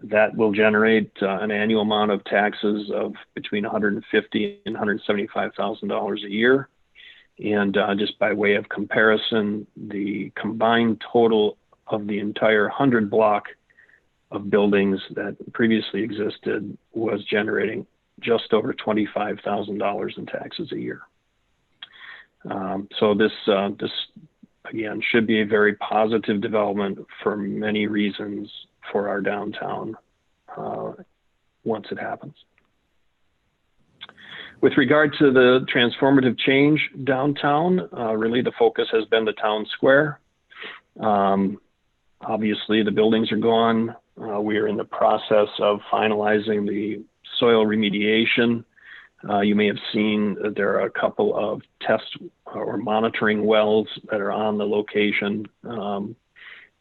That will generate an annual amount of taxes of between $150,000 and $175,000 a year. And just by way of comparison, the combined total of the entire 100 block of buildings that previously existed was generating just over $25,000 in taxes a year. So this again should be a very positive development for many reasons for our downtown once it happens. With regard to the transformative change downtown, really the focus has been the town square. Obviously the buildings are gone. We are in the process of finalizing the soil remediation. You may have seen that there are a couple of test or monitoring wells that are on the location.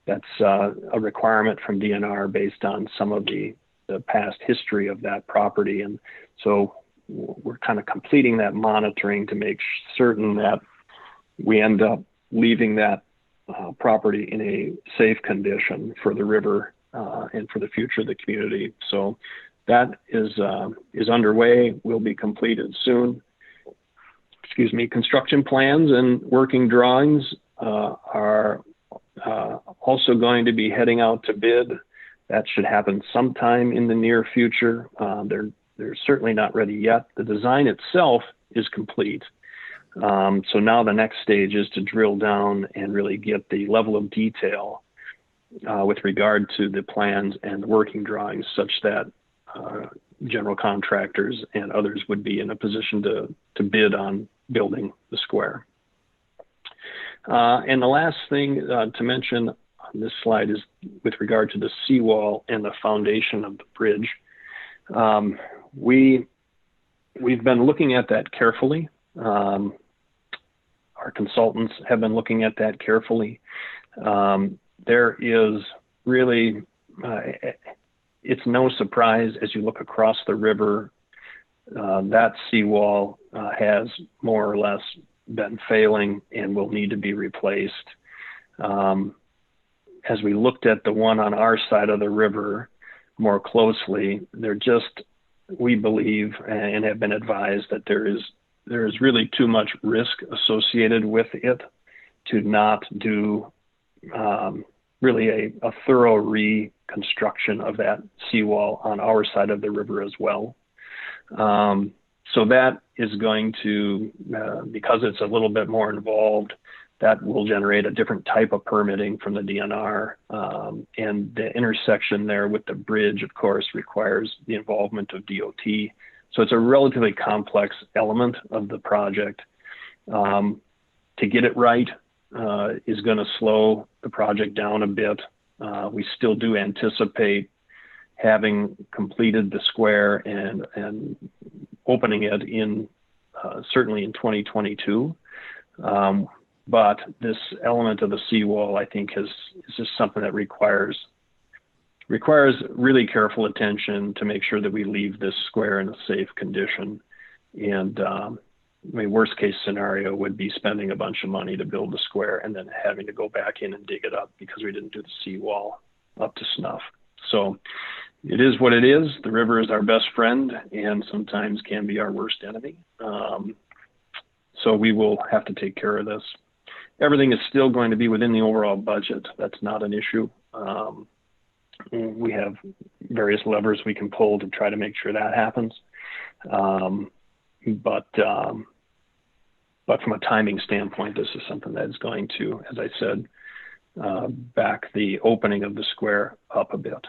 That's a requirement from DNR based on some of the past history of that property. And so we're kind of completing that monitoring to make certain that we end up leaving that property in a safe condition for the river and for the future of the community. So that is underway, will be completed soon. Excuse me, construction plans and working drawings are also going to be heading out to bid. That should happen sometime in the near future. They're certainly not ready yet. The design itself is complete. So now the next stage is to drill down and really get the level of detail with regard to the plans and the working drawings such that general contractors and others would be in a position to bid on building the square. And the last thing to mention on this slide is with regard to the seawall and the foundation of the bridge. We've been looking at that carefully. Our consultants have been looking at that carefully. There is really, it's no surprise as you look across the river, that seawall has more or less been failing and will need to be replaced. As we looked at the one on our side of the river more closely, we believe and have been advised that there is really too much risk associated with it to not do really a thorough reconstruction of that seawall on our side of the river as well. So that is going to, because it's a little bit more involved, that will generate a different type of permitting from the DNR. And the intersection there with the bridge, of course, requires the involvement of DOT. So it's a relatively complex element of the project. To get it right is going to slow the project down a bit. We still do anticipate having completed the square and opening it in certainly in 2022. But this element of the seawall, I think, is just something that requires really careful attention to make sure that we leave this square in a safe condition. And I mean, worst case scenario would be spending a bunch of money to build the square and then having to go back in and dig it up because we didn't do the seawall up to snuff. So it is what it is. The river is our best friend and sometimes can be our worst enemy. So we will have to take care of this. Everything is still going to be within the overall budget. That's not an issue. We have various levers we can pull to try to make sure that happens. But but from a timing standpoint, this is something that is going to, as I said, back the opening of the square up a bit.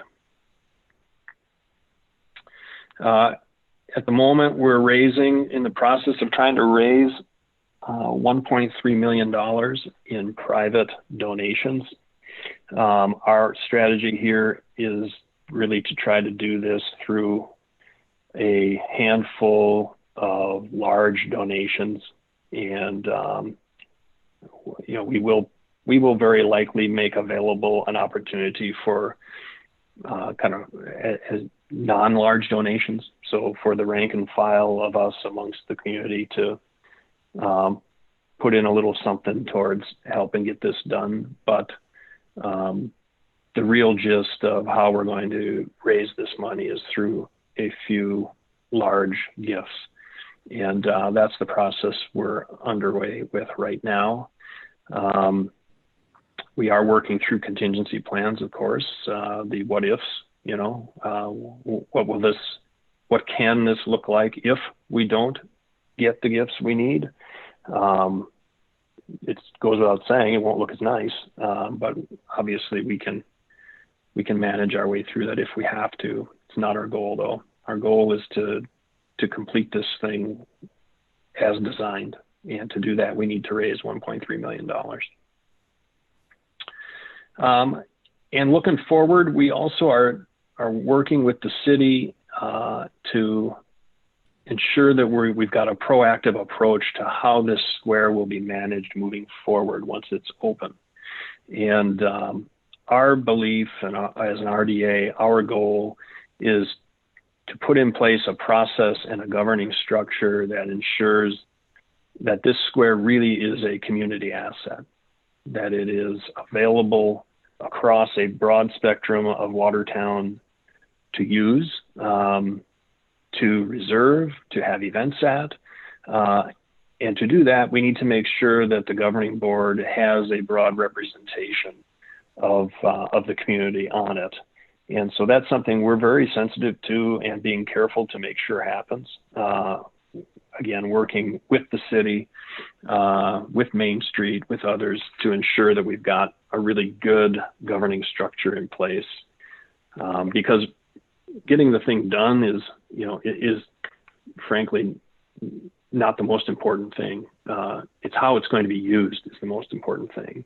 At the moment, we're in the process of trying to raise $1.3 million in private donations. Our strategy here is really to try to do this through a handful of large donations, and we will very likely make available an opportunity for kind of as non-large donations. So for the rank and file of us amongst the community to put in a little something towards helping get this done. But the real gist of how we're going to raise this money is through a few large gifts. And that's the process we're underway with right now. We are working through contingency plans, of course, the what ifs, what can this look like if we don't get the gifts we need? It goes without saying it won't look as nice, but obviously we can manage our way through that if we have to. It's not our goal, though. Our goal is to complete this thing as designed, and to do that we need to raise $1.3 million. And looking forward, we also are working with the city to ensure that we've got a proactive approach to how this square will be managed moving forward once it's open. And our belief, and as an RDA, our goal is to put in place a process and a governing structure that ensures that this square really is a community asset, that it is available across a broad spectrum of Watertown to use, to reserve, to have events at. And to do that, we need to make sure that the governing board has a broad representation of the community on it. And so that's something we're very sensitive to and being careful to make sure happens. Again, working with the city, with Main Street, with others to ensure that we've got a really good governing structure in place. Because getting the thing done is frankly not the most important thing. It's how it's going to be used is the most important thing.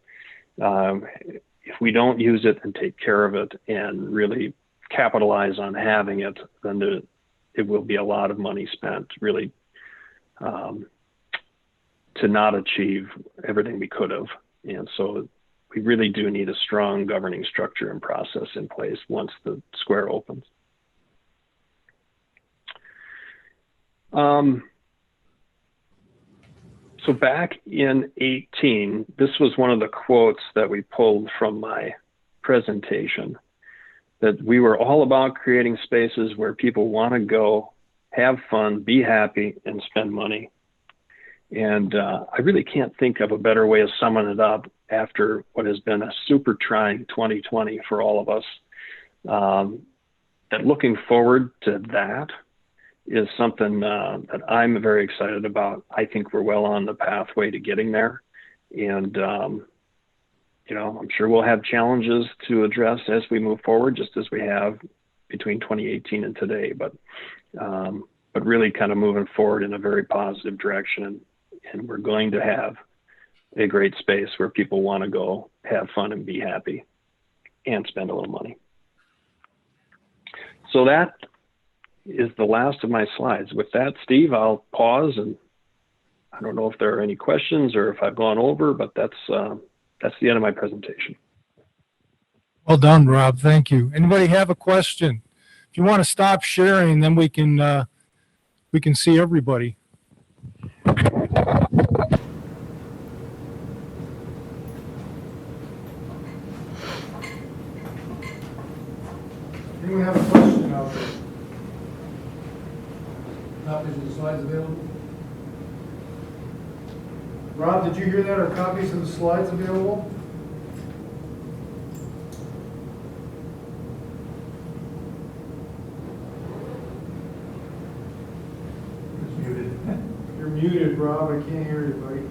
If we don't use it and take care of it and really capitalize on having it, then it will be a lot of money spent really to not achieve everything we could have. And so we really do need a strong governing structure and process in place once the square opens. So back in 2018, this was one of the quotes that we pulled from my presentation, that we were all about creating spaces where people want to go, have fun, be happy, and spend money. And I really can't think of a better way of summing it up after what has been a super trying 2020 for all of us. That looking forward to that is something that I'm very excited about. I think we're well on the pathway to getting there. And, I'm sure we'll have challenges to address as we move forward, just as we have between 2018 and today, but really kind of moving forward in a very positive direction. And we're going to have a great space where people want to go, have fun, and be happy, and spend a little money. So that is the last of my slides. With that, Steve, I'll pause, and I don't know if there are any questions or if I've gone over, but that's the end of my presentation. Well done, Rob. Thank you. Anybody have a question? If you want to stop sharing, then we can see everybody. Anyone have a question out there? Copies of the slides available? Rob, did you hear that? Are copies of the slides available? You're muted. You're muted, Rob. I can't hear you, buddy.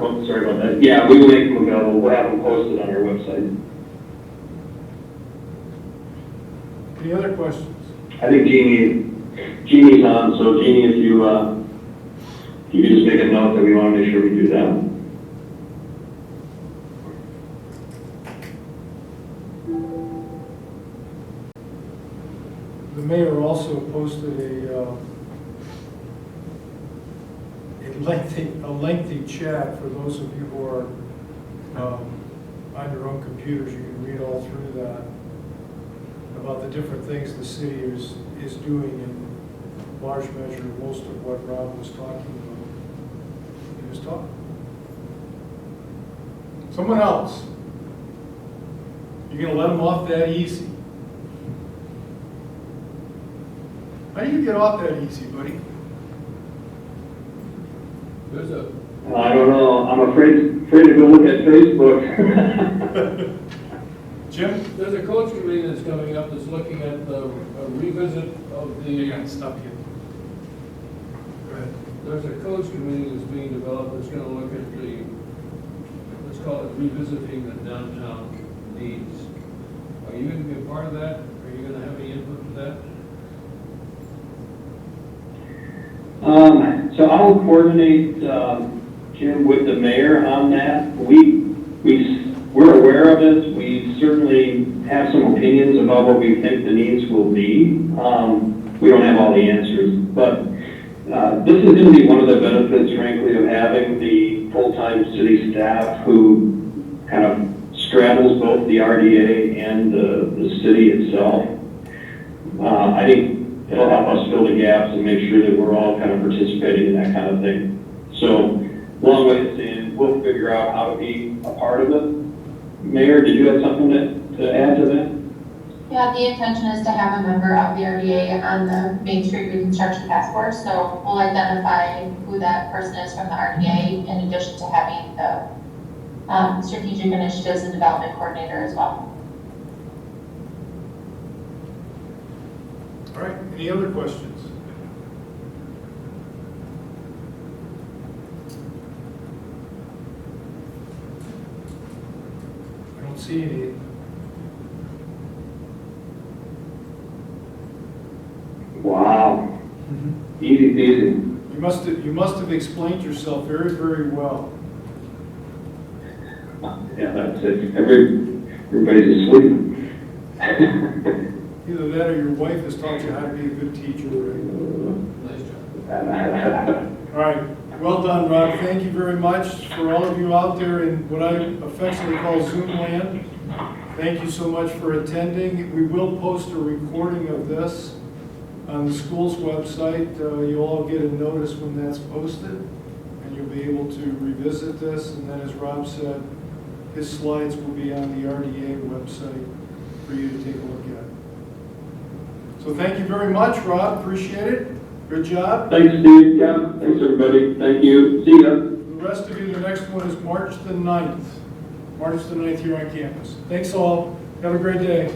Oh, sorry about that. Yeah, we will make them available. We'll have them posted on our website. Any other questions? I think Jeannie's on, so Jeannie, if you could just make a note that we want to make sure we do that. The mayor also posted a lengthy chat for those of you who are on your own computers. You can read all through that about the different things the city is doing in large measure, most of what Rob was talking about in his talk. Someone else. You're going to let him off that easy? How do you get off that easy, buddy? I don't know. I'm afraid to go look at Facebook. Jim? There's a coach committee that's coming up that's looking at a revisit of the. Stop you. Go ahead. There's a coach committee that's being developed that's going to look at the, let's call it revisiting the downtown needs. Are you going to be a part of that? Are you going to have any input to that? So I'll coordinate, Jim, with the mayor on that. We're aware of it. We certainly have some opinions about what we think the needs will be. We don't have all the answers, but this is going to be one of the benefits, frankly, of having the full-time city staff who kind of straddles both the RDA and the city itself. I think it'll help us fill the gaps and make sure that we're all kind of participating in that kind of thing. So, long way of saying, we'll figure out how to be a part of it. Mayor, did you have something to add to that? Yeah, the intention is to have a member of the RDA on the Main Street Reconstruction Task Force, so we'll identify who that person is from the RDA in addition to having the Strategic Initiatives and Development Coordinator as well. All right, any other questions? I don't see any. Wow. Easy peasy. You must have explained yourself very, very well. Yeah, that's it. Everybody's asleep. Either that or your wife has taught you how to be a good teacher. Nice job. All right, well done, Rob. Thank you very much for all of you out there in what I affectionately call Zoom land. Thank you so much for attending. We will post a recording of this on the school's website. You'll all get a notice when that's posted, and you'll be able to revisit this. And then, as Rob said, his slides will be on the RDA website for you to take a look at. So thank you very much, Rob. Appreciate it. Good job. Thanks, Steve. Yeah, thanks, everybody. Thank you. See ya. The rest of you, the next one is March the 9th. March the 9th here on campus. Thanks all. Have a great day.